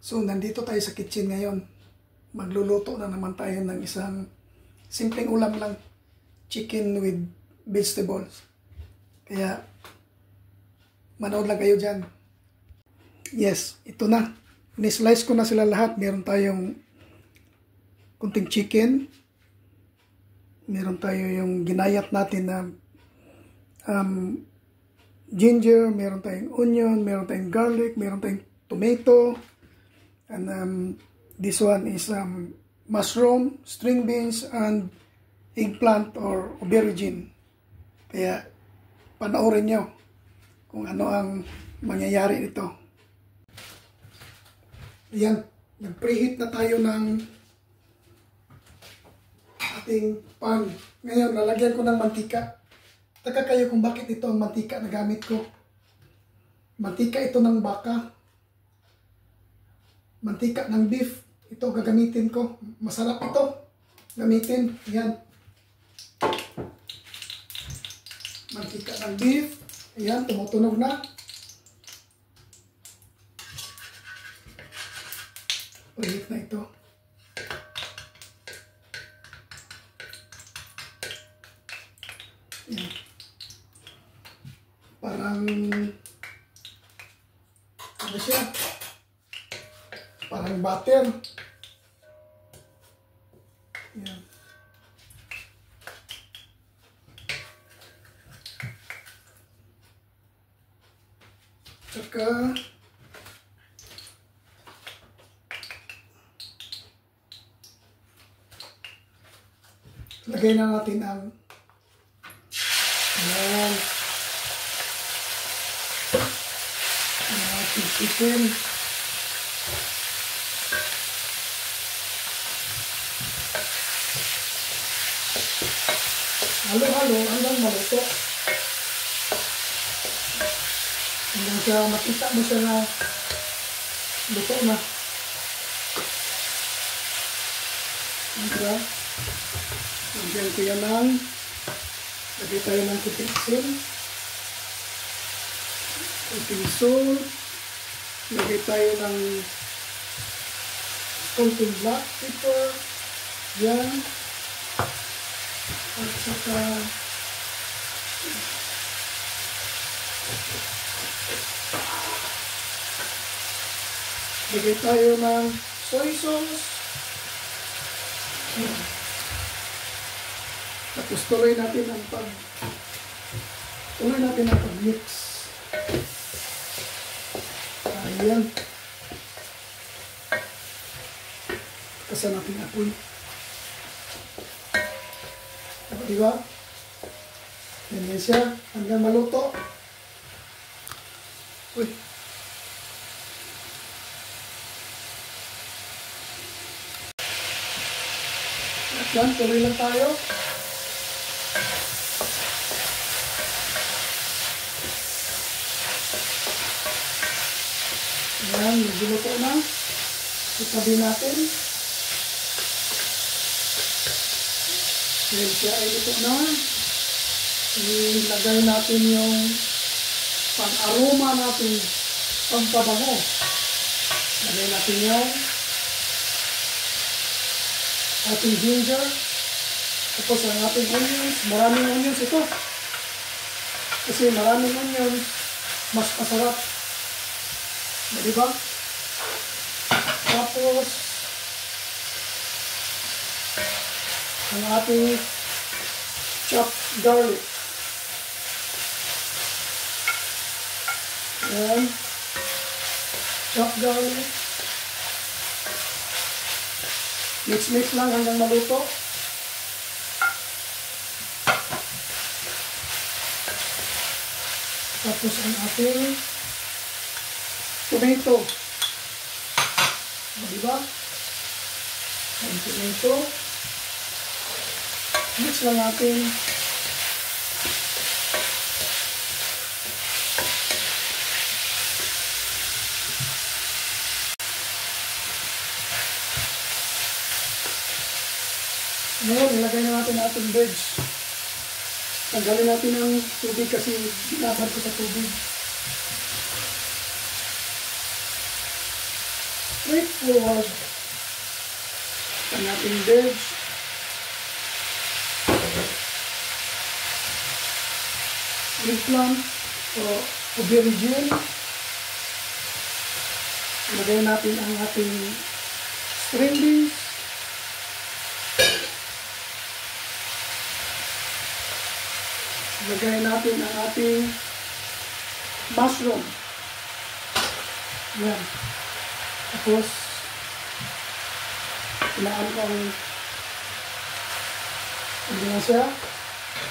So, nandito tayo sa kitchen ngayon. Magluluto na naman tayo ng isang simpleng ulam lang. Chicken with vegetables. Kaya, manood lang kayo dyan. Yes, ito na. Ni-slice ko na sila lahat. Meron tayong kunting chicken. Meron tayo yung ginayat natin na ginger. Meron tayong onion. Meron tayong garlic. Meron tayong tomato. And this one is mushroom, string beans, and eggplant or aubergine. Kaya panoorin nyo kung ano ang mangyayari nito. Ayan, nag-preheat na tayo ng ating pan. Ngayon, lalagyan ko ng mantika. Taka kayo kung bakit ito ang mantika na gamit ko. Mantika ito ng baka. Mantika ng beef. Ito gagamitin ko. Masarap ito. Gamitin. Ayan. Mantika ng beef. Ayan, tumutunog na. Preheat na ito. Ayan. Parang ano siya? Parang butter. Ayan. Tsaka lagay na natin ang ating chicken. Halo-halo hanggang maluto. Hanggang siya makita mo siya na luto na. Lagyan ko yan ng lagay tayo ng kunting asin, kunting salt, lagay tayo ng kunting black pepper, yan. At saka lagay tayo ng soy sauce. Tapos tuloy natin ang pag-mix. Ayan. Kasa natin apoy. Diba? Ganyan siya hanggang maluto. Uy. At yan, tuloy lang tayo. Ayan, nagluluto na. Itabi natin. Dahil siya ay luto na, ilagay natin yung pang-aroma natin, pang-pabango. Lagay natin yung ating ginger. Tapos ang ating onions. Maraming onions ito. Kasi maraming onions, mas masarap. Diba? Tapos ang ating chopped garlic. Ayan. Chopped garlic. Mix-mix lang hanggang maluto. Tapos ang ating tomato. Diba? Ang tomato. Mix lang natin. Ngayon, ilagay na natin ang ating veg. Tanggalin natin ang tubig kasi binabad ko sa tubig. straightforward ang ating veg. Eggplant o aubergine. Lagay natin ang ating string beans. Lagay natin ang ating mushroom. Yan. Tapos, inaan ko ang hindi na siya.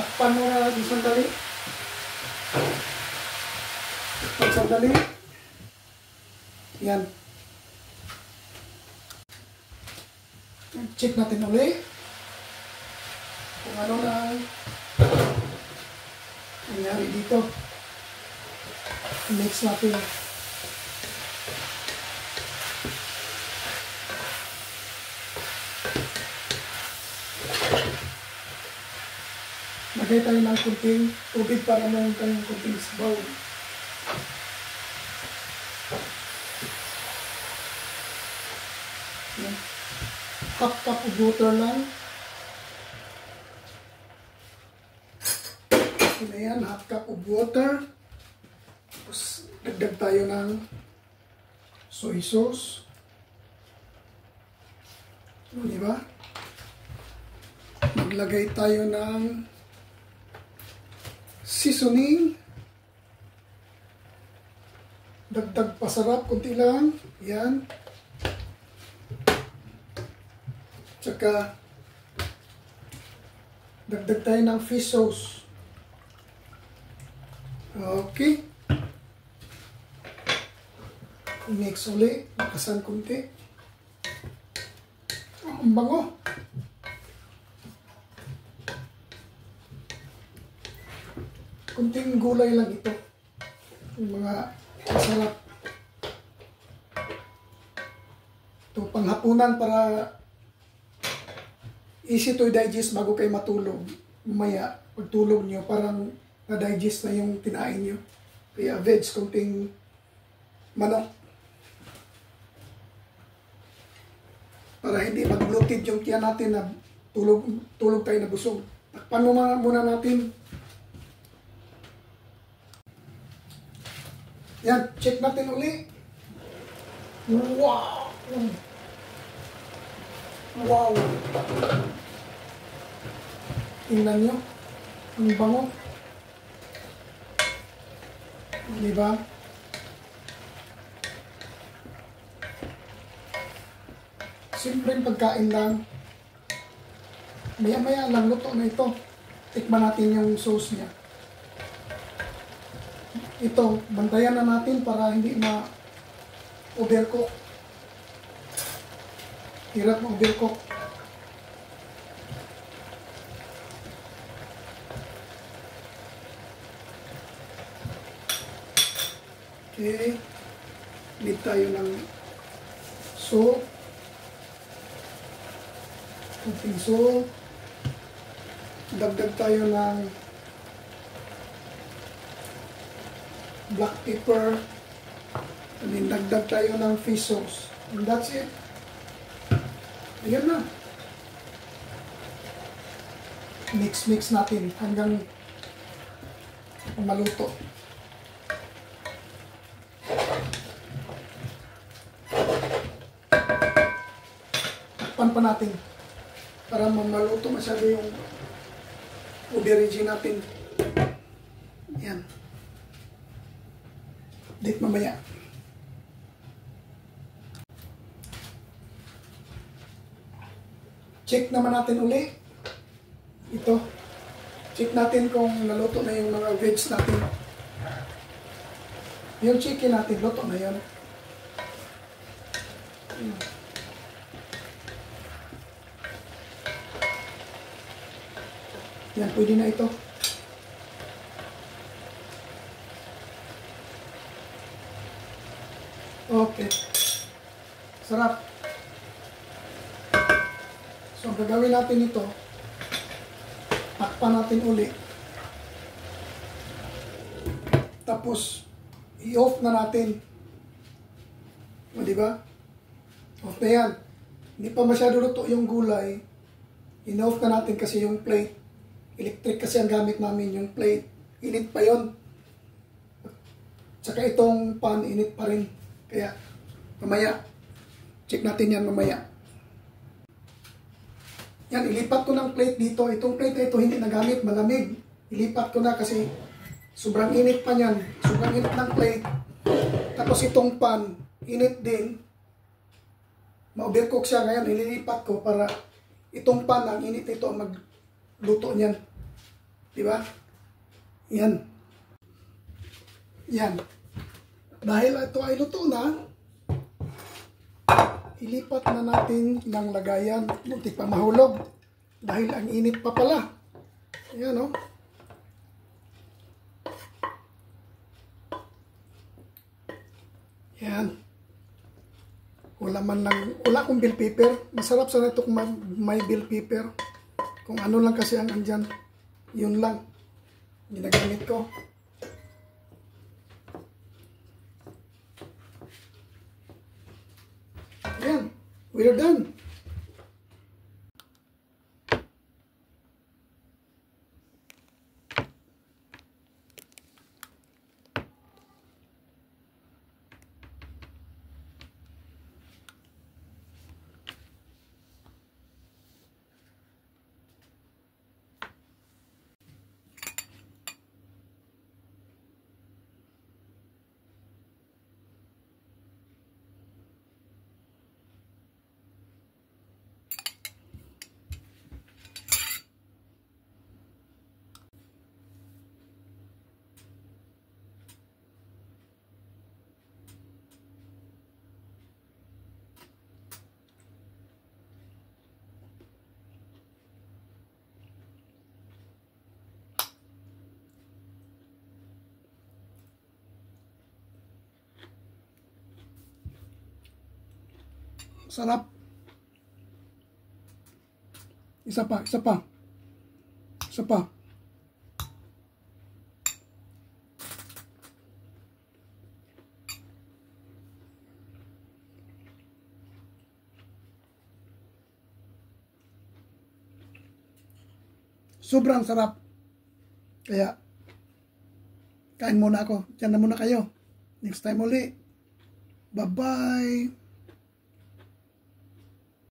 Takpan mo na natin sandali. Takpan sandali. Yan. Check natin ulit kung ano na nangyari dito. Mix natin. Lagay tayo ng kunting tubig para meron tayong kunting sabaw. Yan. Half cup of water lang. Yan, half cup of water. Tapos, dagdag tayo ng soy sauce. Diba? Maglagay tayo ng seasoning. Dagdag pasarap, kunti lang. Yan. Tsaka, dagdag tayo ng fish sauce. Okay. Mix ulit. Makasan kunti. Ang bango. Kunting gulay lang ito. Yung mga masarap. Ito panghapunan para easy to digest bago kayo matulog. Mamaya, pagtulog nyo, parang na-digest na yung tinain nyo. Kaya veg, kunting manok. Para hindi mag-bloated yung tiyan natin na tulog tayo na busog. Takpan muna natin. Yan, check natin uli. Wow! Wow! Tingnan nyo. Ang bango. Diba? Simpleng pagkain lang. Maya-maya lang, luto na ito. Tikman natin yung sauce niya. Ito, bantayan na natin para hindi ma-overcook. Hirap ma-overcook. Okay. Need tayo ng salt. Kunting salt. Dagdag tayo ng black pepper. And then dagdag tayo ng fish sauce. And that's it. Ayan na. Mix natin hanggang maluto. Takpan pa natin para maluto masyado yung aubergine natin. Yan. Update mamaya. Check naman natin uli. Ito. Check natin kung naluto na yung mga veg natin. Yung chicken natin, luto na yun. Yan, pwede na ito. Okay. Sarap. So, ang gagawin natin ito, takpan natin uli. Tapos, i-off na natin. O, diba? Off na yan. Hindi pa masyado luto yung gulay. In-off na natin kasi yung plate. Electric kasi ang gamit namin yung plate. Init pa yon. Tsaka itong pan, init pa rin. Kaya, mamaya, check natin yan mamaya. Yan, ilipat ko ng plate dito. Itong plate na ito hindi nagamit, malamig. Ilipat ko na kasi sobrang init pa niyan. Sobrang init ng plate. Tapos itong pan, init din. Ma-overcook siya ngayon, ililipat ko para itong pan, ang init ito ang magluto niyan. Diba? Yan. Yan. Dahil ito ay luto na, ilipat na natin ng lagayan. Muntik pa mahulog. Dahil ang init pa pala. Yan o. Yan. Wala akong bell pepper. Masarap sana ito kung may bell pepper. Kung ano lang kasi ang andyan. Yun lang. Ginagamit ko. Ayan. We're done. Sarap. Isa pa, isa pa. Isa pa. Sobrang sarap. Kaya, kain muna ako. Diyan na muna kayo. Next time uli. Bye-bye.